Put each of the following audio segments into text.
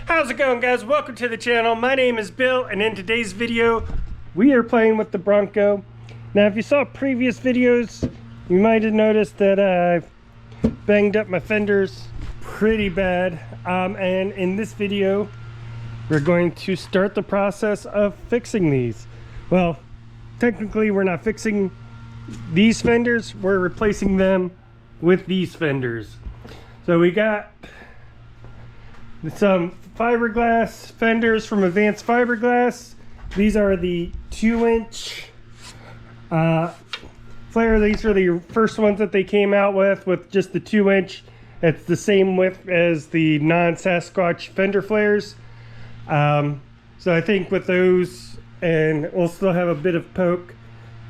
How's it going, guys? Welcome to the channel. My name is Bill, and in today's video we are playing with the Bronco. Now if you saw previous videos, you might have noticed that I've banged up my fenders pretty bad, and in this video we're going to start the process of fixing these. Well, technically we're not fixing these fenders, we're replacing them with these fenders. So we got some fiberglass fenders from Advanced Fiberglass. These are the 2-inch flare. These are the first ones that they came out with just the 2-inch. It's the same width as the non-Sasquatch fender flares. So I think with those, and we'll still have a bit of poke,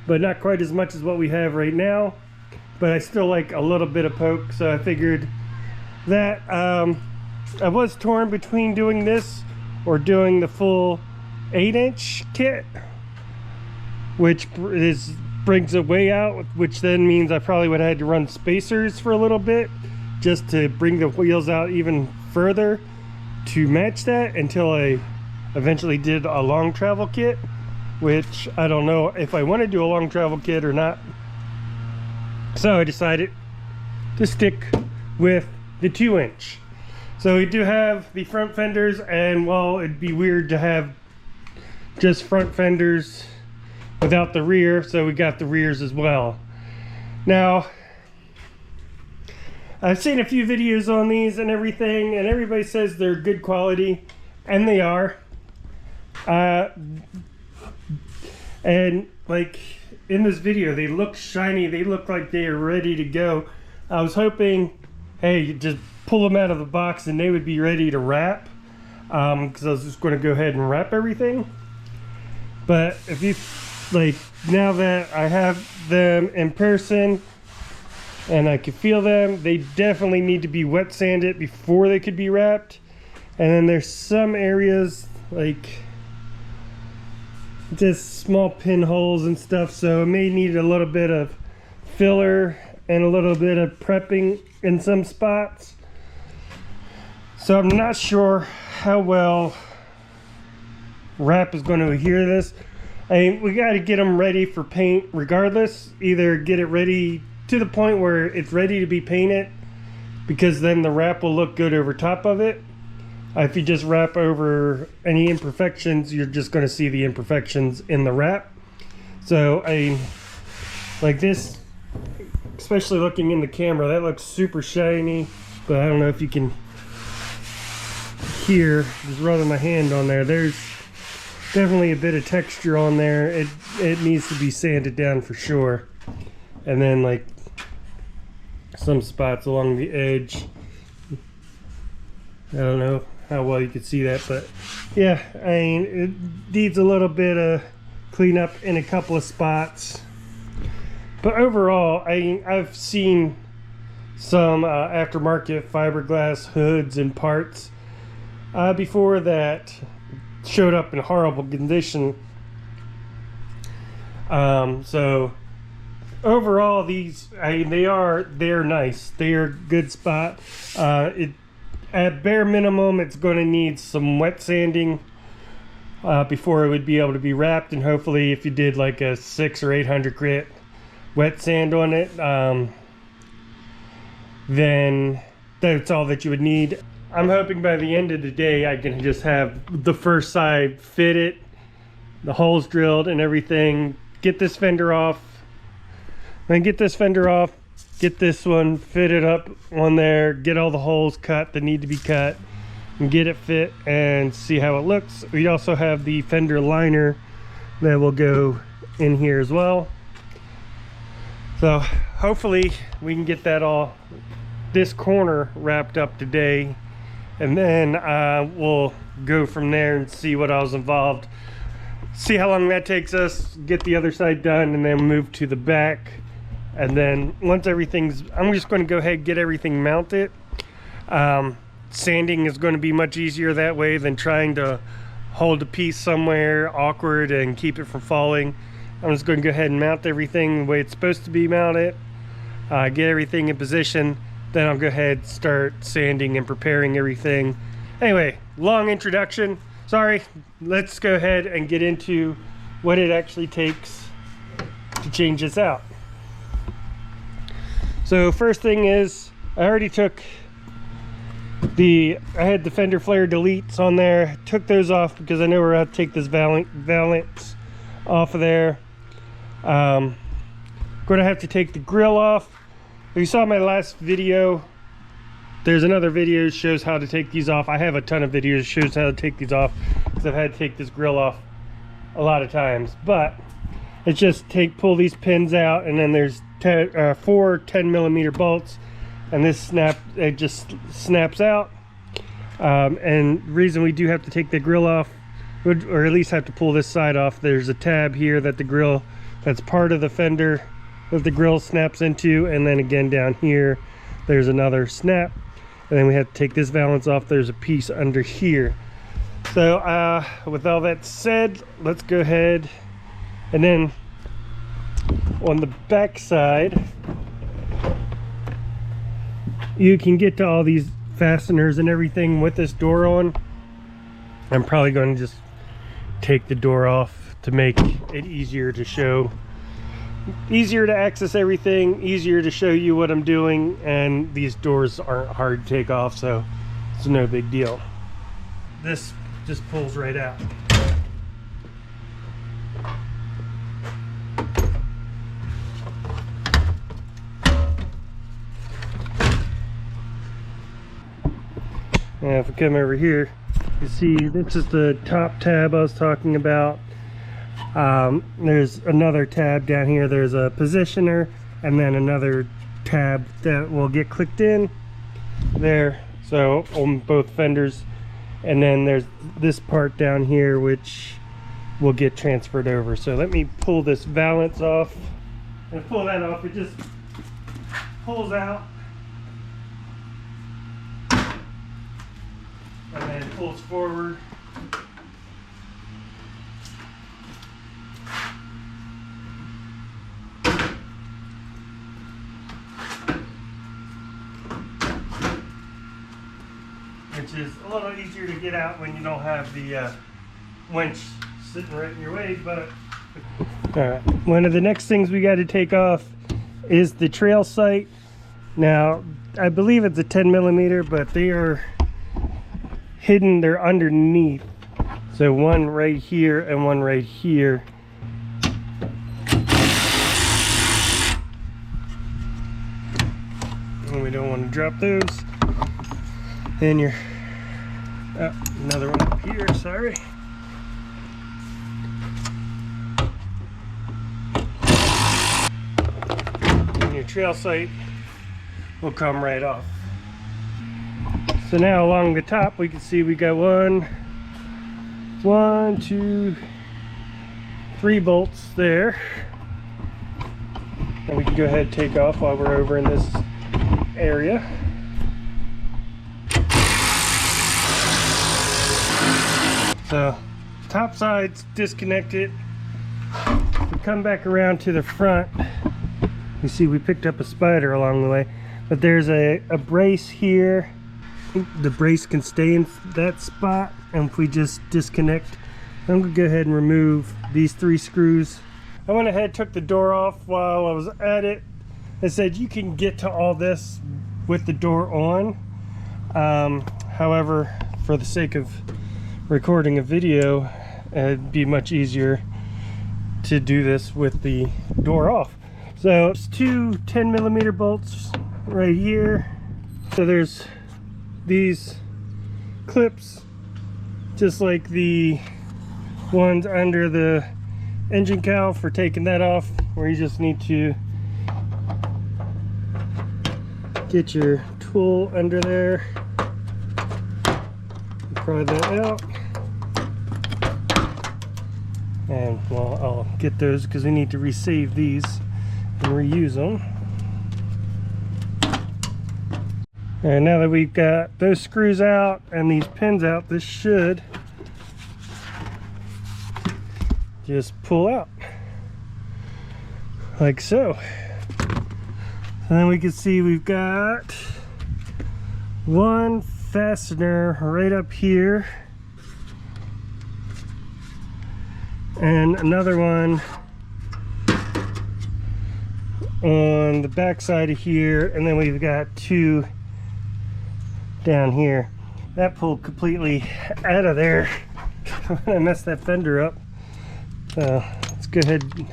but not quite as much as what we have right now. But I still like a little bit of poke, so I figured that I was torn between doing this or doing the full 8-inch kit, which brings it way out, which then means I probably would have had to run spacers for a little bit just to bring the wheels out even further to match that, until I eventually did a long travel kit, which I don't know if I want to do a long travel kit or not. So I decided to stick with the 2-inch. So we do have the front fenders, and well, it'd be weird to have just front fenders without the rear, so we got the rears as well. Now I've seen a few videos on these and everything, and everybody says they're good quality, and they are. And like in this video, they look shiny, they look like they are ready to go. I was hoping, hey, you just pull them out of the box and they would be ready to wrap, because I was just going to go ahead and wrap everything. But if you like, now that I have them in person and I can feel them, they definitely need to be wet sanded before they could be wrapped. And then there's some areas like just small pinholes and stuff, so it may need a little bit of filler and a little bit of prepping in some spots. So I'm not sure how well wrap is going to adhere to this. I mean, we got to get them ready for paint regardless. Either get it ready to the point where it's ready to be painted, because then the wrap will look good over top of it. If you just wrap over any imperfections, you're just going to see the imperfections in the wrap. So like this, especially looking in the camera, that looks super shiny, but I don't know if you can hear, just rubbing my hand on there, there's definitely a bit of texture on there. It needs to be sanded down for sure. And then like some spots along the edge, I don't know how well you can see that, but yeah, I mean, it needs a little bit of cleanup in a couple of spots. But overall, I've seen some aftermarket fiberglass hoods and parts before that showed up in horrible condition. So overall, these, they're nice. They are a good spot. At bare minimum, it's going to need some wet sanding before it would be able to be wrapped, and hopefully if you did like a 600 or 800 grit wet sand on it, then that's all that you would need. I'm hoping by the end of the day I can just have the first side fitted, the holes drilled and everything, get this fender off, then get this fender off, get this one fitted up on there, get all the holes cut that need to be cut, and get it fit and see how it looks. We also have the fender liner that will go in here as well. So hopefully we can get that all, this corner wrapped up today, and then we'll go from there and see what else involved, see how long that takes us, get the other side done, and then move to the back. And then once everything's, I'm just going to go ahead and get everything mounted. Sanding is going to be much easier that way than trying to hold a piece somewhere awkward and keep it from falling. I'm just going to go ahead and mount everything the way it's supposed to be mounted, get everything in position, then I'll go ahead and start sanding and preparing everything Anyway, long introduction. Sorry, let's go ahead and get into what it actually takes to change this out. So first thing is, I already took I had the Fender flare deletes on there, took those off because I know we're going to take this Valance off of there. Going to have to take the grill off. If you saw my last video, there's another video that shows how to take these off. I have a ton of videos that shows how to take these off because I've had to take this grill off a lot of times. But it's just pull these pins out, and then there's 4 10mm bolts, and this it just snaps out. And the reason we do have to take the grill off, or at least have to pull this side off, there's a tab here that that's part of the fender that the grill snaps into, and then again down here there's another snap, and then we have to take this valance off. There's a piece under here. So with all that said, let's go ahead, and then on the back side you can get to all these fasteners and everything with this door on. I'm probably going to just take the door off to make it easier to access everything, easier to show you what I'm doing, and these doors aren't hard to take off, so it's no big deal. This just pulls right out. Now if we come over here, you see this is the top tab I was talking about. There's another tab down here. There's a positioner, and then another tab that will get clicked in there, so on both fenders. And then there's this part down here which will get transferred over. So let me pull this valance off. And pull that off, it just pulls out and then pulls forward. Which is a little easier to get out when you don't have the winch sitting right in your way. But alright, one of the next things we got to take off is the trail sight. Now I believe it's a 10mm, but they are hidden, they're underneath. So one right here and one right here. And we don't want to drop those. Then you're another one up here, sorry. And your trail sight will come right off. So now along the top we can see we got 1, 2, 3 bolts there. And we can go ahead and take off while we're over in this area. So top side's disconnected. We come back around to the front. You see we picked up a spider along the way, but there's a brace here. The brace can stay in that spot, and if we just disconnect, I'm gonna go ahead and remove these 3 screws. I went ahead, took the door off while I was at it. I said you can get to all this with the door on. However, for the sake of recording a video, it'd be much easier to do this with the door off. So it's 2 10mm bolts right here. So there's these clips just like the ones under the engine cowl for taking that off, where you just need to get your tool under there, pry that out, and well, I'll get those because we need to resave these and reuse them. And now that we've got those screws out and these pins out, this should just pull out like so. And then we can see we've got 1, fastener right up here, and another one on the back side of here, and then we've got two down here. That pulled completely out of there. I messed that fender up. So let's go ahead and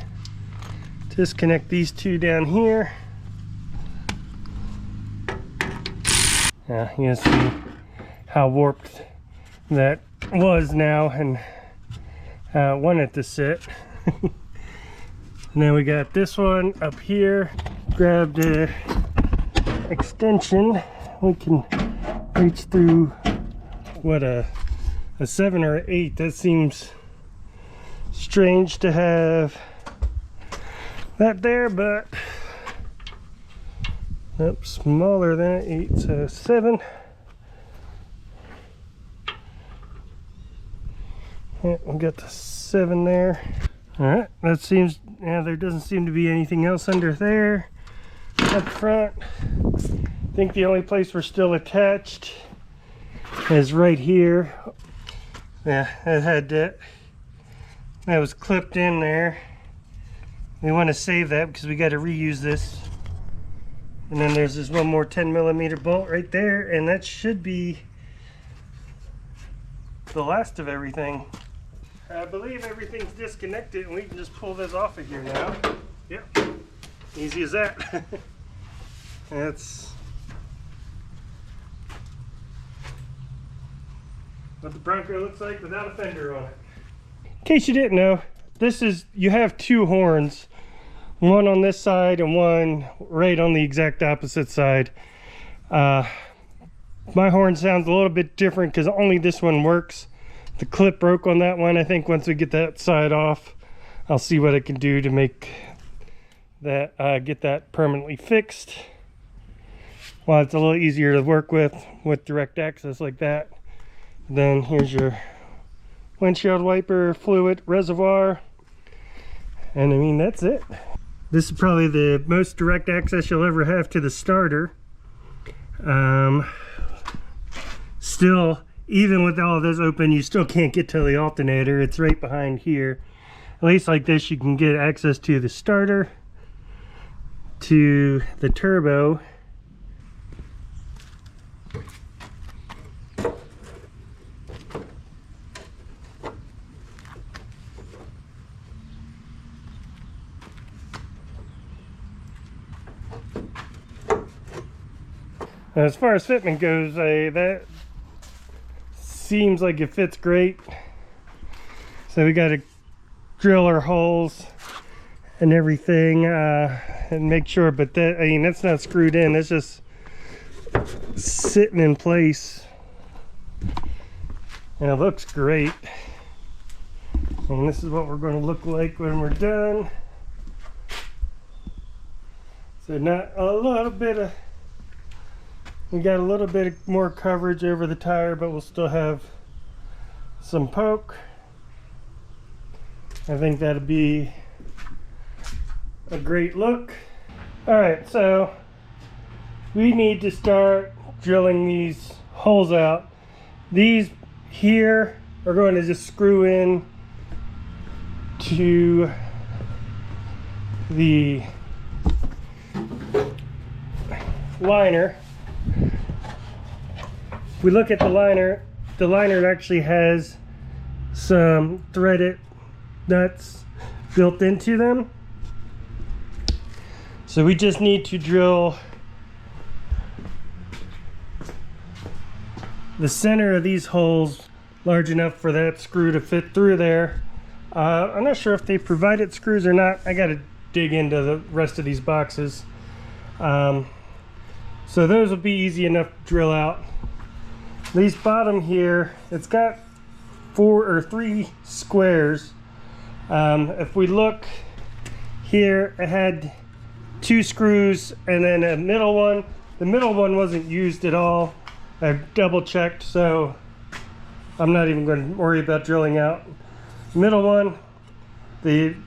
disconnect these two down here. You can see how warped that was now and how I want it to sit. And then we got this one up here. Grab the extension. We can reach through, what, a 7 or an 8. That seems strange to have that there, but nope, smaller than an 8, so 7. Yeah, we got the 7 there. All right, that seems, yeah, there doesn't seem to be anything else under there. Up front, I think the only place we're still attached is right here. Yeah, it had that was clipped in there. We want to save that because we got to reuse this. And then there's this one more 10mm bolt right there, and that should be the last of everything. I believe everything's disconnected, and we can just pull this off of here now. Yep, easy as that. That's what the Bronco looks like without a fender on it. In case you didn't know, this is, you have two horns, one on this side and one right on the exact opposite side. My horn sounds a little bit different because only this one works. The clip broke on that one. I think once we get that side off, I'll see what I can do to make that, get that permanently fixed. Well, it's a little easier to work with direct access like that. Then here's your windshield wiper fluid reservoir, and I mean, that's it. This is probably the most direct access you'll ever have to the starter. Still, even with all of this open, you still can't get to the alternator. It's right behind here. At least like this, you can get access to the starter, to the turbo, as far as fitment goes, that seems like it fits great. So we got to drill our holes and everything and make sure, but that, I mean, that's not screwed in, it's just sitting in place, and it looks great. And this is what we're going to look like when we're done. So not a little bit of, we got a little bit more coverage over the tire, but we'll still have some poke. I think that'll be a great look. All right, so we need to start drilling these holes out. These here are going to just screw in to the liner. If we look at the liner actually has some threaded nuts built into them. So we just need to drill the center of these holes large enough for that screw to fit through there. I'm not sure if they provided screws or not. I got to dig into the rest of these boxes. So those will be easy enough to drill out. These bottom here, it's got 4 or 3 squares. If we look here, it had 2 screws and then a middle one. The middle one wasn't used at all. I double checked, so I'm not even going to worry about drilling out. Middle one, and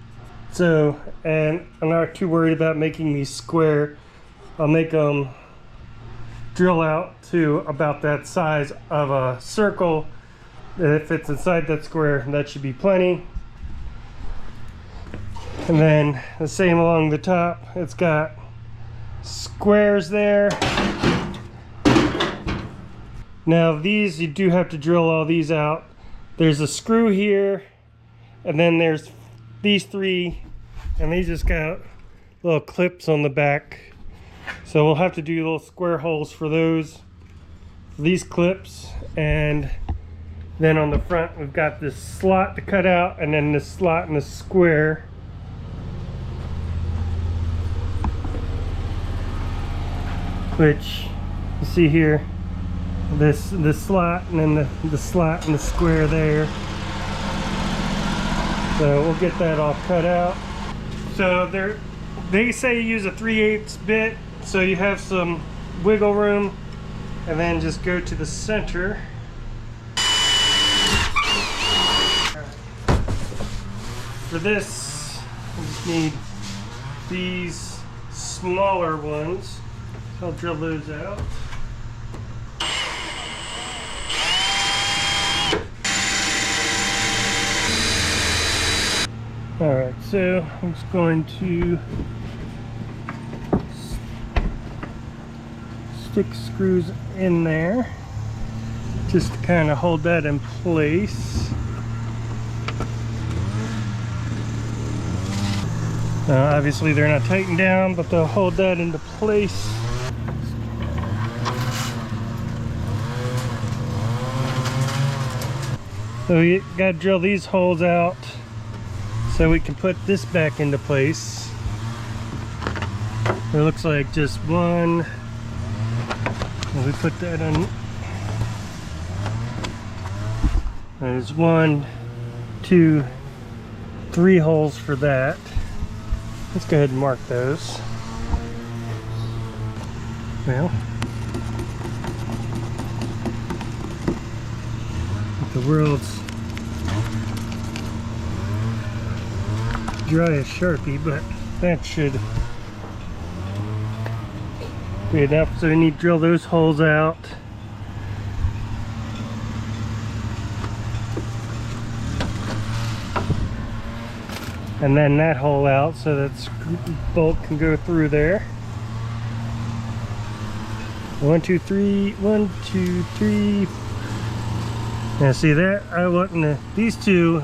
I'm not too worried about making these square. I'll make them drill out to about that size of a circle. If it's inside that square, that should be plenty. And then the same along the top, it's got squares there. Now these, you do have to drill all these out. There's a screw here, and then there's these three, and these just got little clips on the back. So we'll have to do little square holes for those, for these clips. And then on the front, we've got this slot to cut out, and then this slot and the square. Which you see here, this slot, and then the slot and the square there. So we'll get that all cut out. So they say use a 3/8 bit, so you have some wiggle room, and then just go to the center. For this, we just need these smaller ones. I'll drill those out. Alright, so I'm just going to stick screws in there just to kind of hold that in place. Obviously they're not tightened down, but they'll hold that into place. So we got to drill these holes out so we can put this back into place. It looks like just one. And we put that on. There's 1, 2, 3 holes for that. Let's go ahead and mark those. Well, the world's dry as Sharpie, but that should be enough. So we need to drill those holes out. And then that hole out so that bolt can go through there. 1, 2, 3, 1, 2, 3. Now see that, I want these two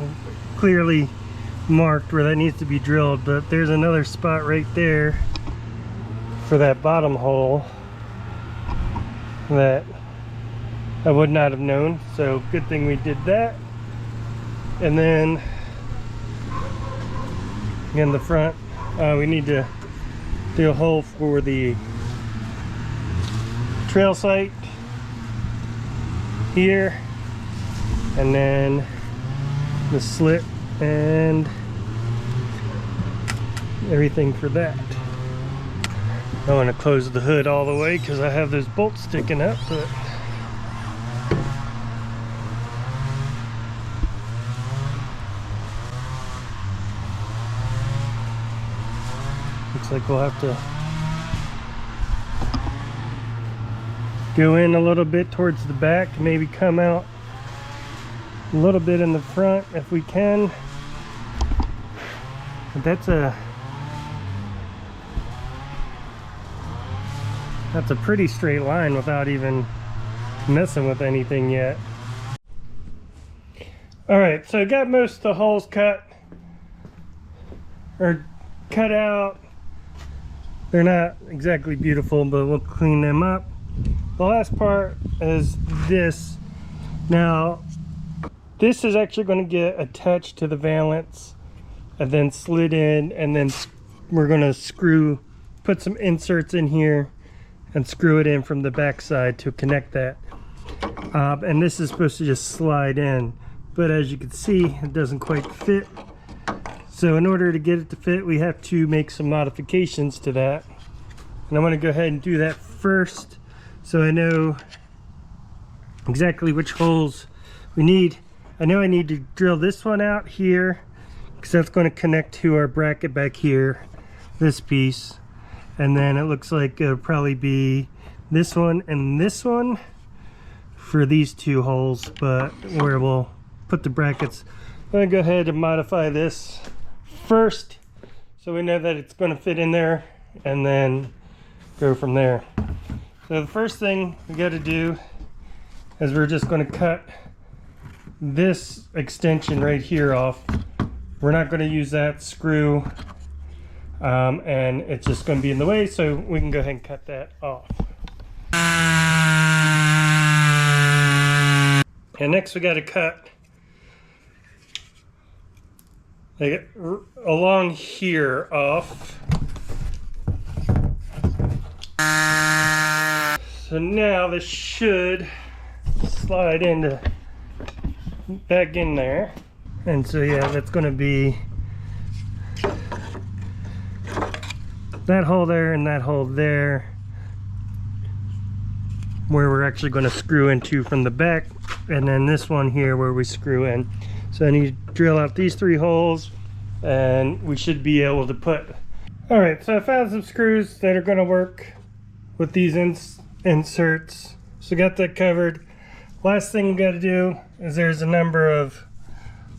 clearly marked where that needs to be drilled, but there's another spot right there for that bottom hole that I would not have known, so good thing we did that. And then in the front, we need to do a hole for the trail sight here, and then the slit and everything for that. I want to close the hood all the way because I have those bolts sticking up, but looks like we'll have to go in a little bit towards the back, maybe come out a little bit in the front if we can. But that's a pretty straight line without even messing with anything yet. Alright, so I got most of the holes cut out. They're not exactly beautiful, but we'll clean them up. The last part is this. Now, this is actually going to get attached to the valance and then slid in, and then we're going to put some inserts in here and screw it in from the back side to connect that. And this is supposed to just slide in, but as you can see, it doesn't quite fit. So in order to get it to fit, we have to make some modifications to that. And I'm going to go ahead and do that first so I know exactly which holes we need. I know I need to drill this one out here because that's going to connect to our bracket back here, this piece. And then it looks like it'll probably be this one and this one for these two holes, but where we'll put the brackets. I'm gonna go ahead and modify this first so we know that it's going to fit in there, and then go from there. So the first thing we got to do is we're just going to cut this extension right here off. We're not going to use that screw, and it's just going to be in the way, so we can go ahead and cut that off. And next we got to cut like along here off. So now this should slide into back in there. And so yeah, that's going to be that hole there and that hole there, where we're actually going to screw into from the back, and then this one here where we screw in. So I need to drill out these 3 holes, and we should be able to put. All right, so I found some screws that are going to work with these inserts. So got that covered. Last thing we got to do is there's a number of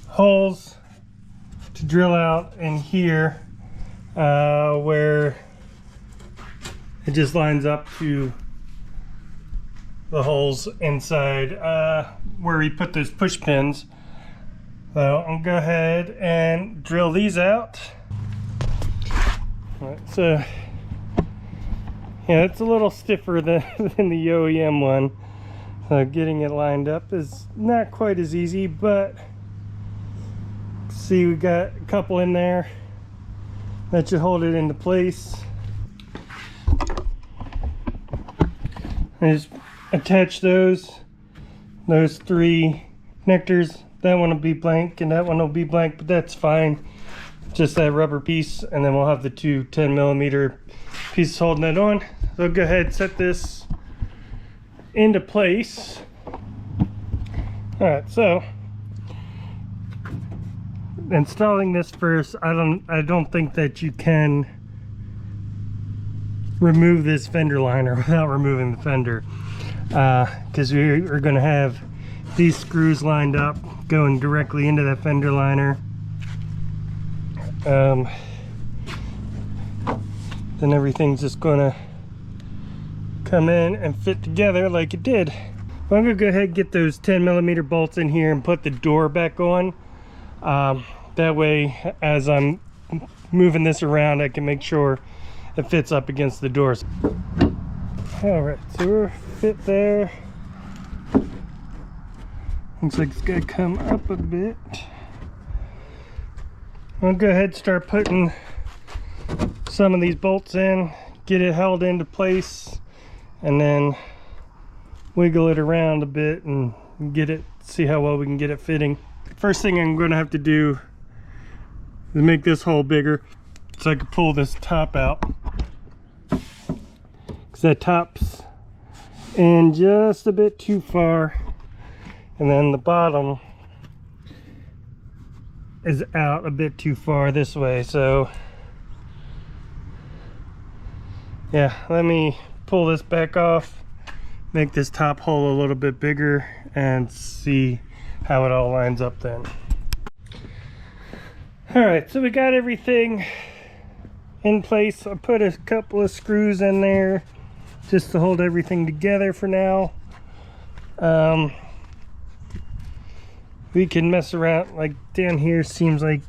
holes to drill out in here, where it just lines up to the holes inside where we put those push pins. So I'll go ahead and drill these out. All right, so yeah, it's a little stiffer than the OEM one. Getting it lined up is not quite as easy, but see, we got a couple in there that should hold it into place. I just attach those 3 connectors. That one will be blank and that one will be blank, but that's fine. Just that rubber piece, and then we'll have the 2 10mm pieces holding it on. So I'll go ahead and set this into place. All right, so installing this first, I don't think that you can remove this fender liner without removing the fender, because we are going to have these screws lined up going directly into that fender liner. Then everything's just going to come in and fit together like it did. I'm going to go ahead and get those 10mm bolts in here and put the door back on. That way, as I'm moving this around, I can make sure it fits up against the doors. All right, so we're fit there. Looks like it's gonna come up a bit. I'll go ahead and start putting some of these bolts in, get it held into place, and then wiggle it around a bit and see how well we can get it fitting. First thing I'm gonna have to do is make this hole bigger so I can pull this top out, because that top's in just a bit too far, and then the bottom is out a bit too far this way. So yeah, let me pull this back off, make this top hole a little bit bigger, and see how it all lines up then. All right, so we got everything in place. I put a couple of screws in there just to hold everything together for now. We can mess around, like down here seems like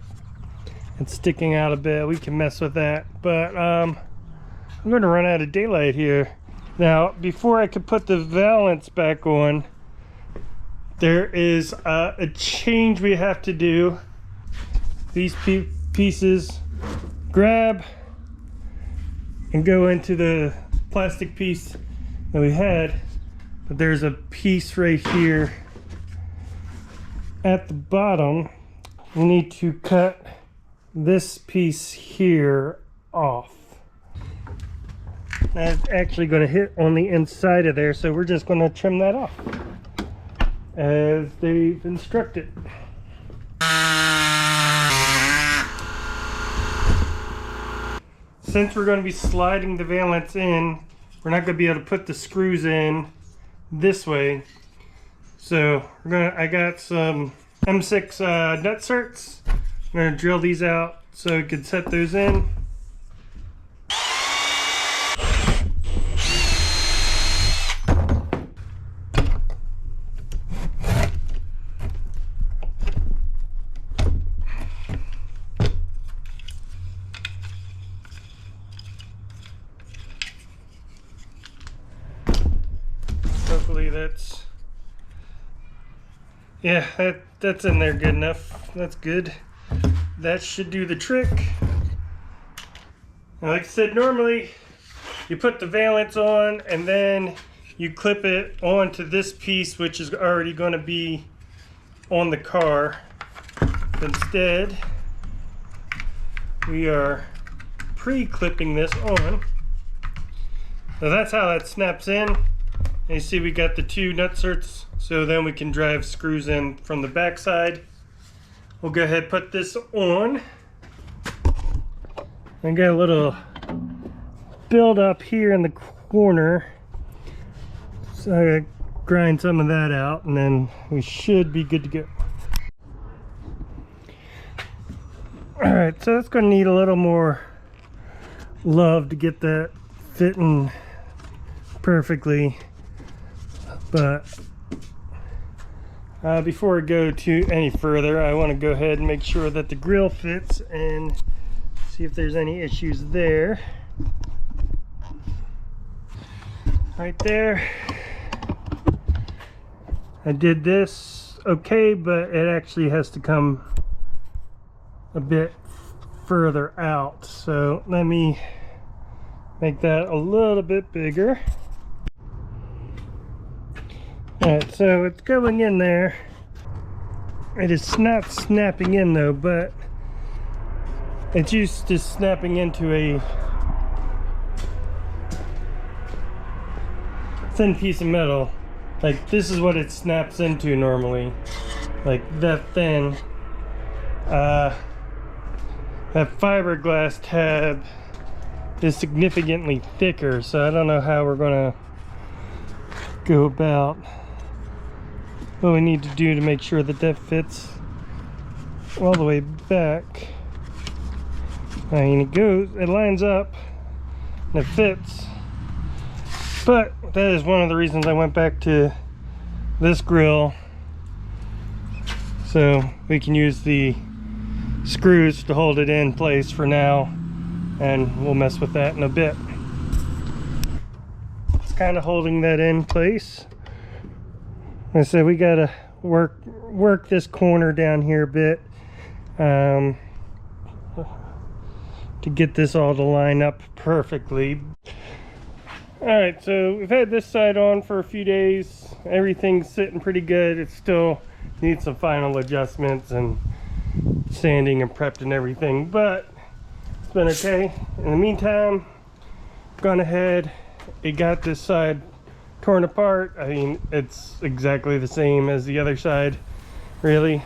it's sticking out a bit. We can mess with that, but I'm going to run out of daylight here. Now, before I could put the valance back on, there is a change we have to do. These pieces grab and go into the plastic piece that we had, but there's a piece right here at the bottom. We need to cut this piece here off. That's actually going to hit on the inside of there, so we're just going to trim that off as they've instructed. Since we're going to be sliding the valance in, we're not going to be able to put the screws in this way. So I got some M6 nut certs. I'm going to drill these out so we can set those in. Hopefully that's in there good enough. That's good. That should do the trick. And like I said, normally you put the valance on and then you clip it onto this piece, which is already going to be on the car. Instead, we are pre-clipping this on. So that's how that snaps in. And you see we got the two nut certs, so then we can drive screws in from the back side. We'll go ahead and put this on. I got a little build up here in the corner, so I gotta grind some of that out and then we should be good to go. Alright, so it's gonna need a little more love to get that fitting perfectly. But before I go to any further, I want to go ahead and make sure that the grill fits and see if there's any issues there. Right there. I did this okay, but it actually has to come a bit further out. So let me make that a little bit bigger. Alright, so it's going in there. It is not snapping in though, but it's used to snapping into a thin piece of metal. Like this is what it snaps into normally. Like that thin. That fiberglass tab is significantly thicker, so I don't know how we're gonna go about what we need to do to make sure that that fits all the way back. I mean, it lines up and it fits, but that is one of the reasons I went back to this grill, so we can use the screws to hold it in place for now, and we'll mess with that in a bit. It's kind of holding that in place. Like I said, we gotta work this corner down here a bit to get this all to line up perfectly. Alright, so we've had this side on for a few days. Everything's sitting pretty good. It still needs some final adjustments and sanding and prepped and everything, but it's been okay. In the meantime, gone ahead and got this side torn apart. I mean, it's exactly the same as the other side, really.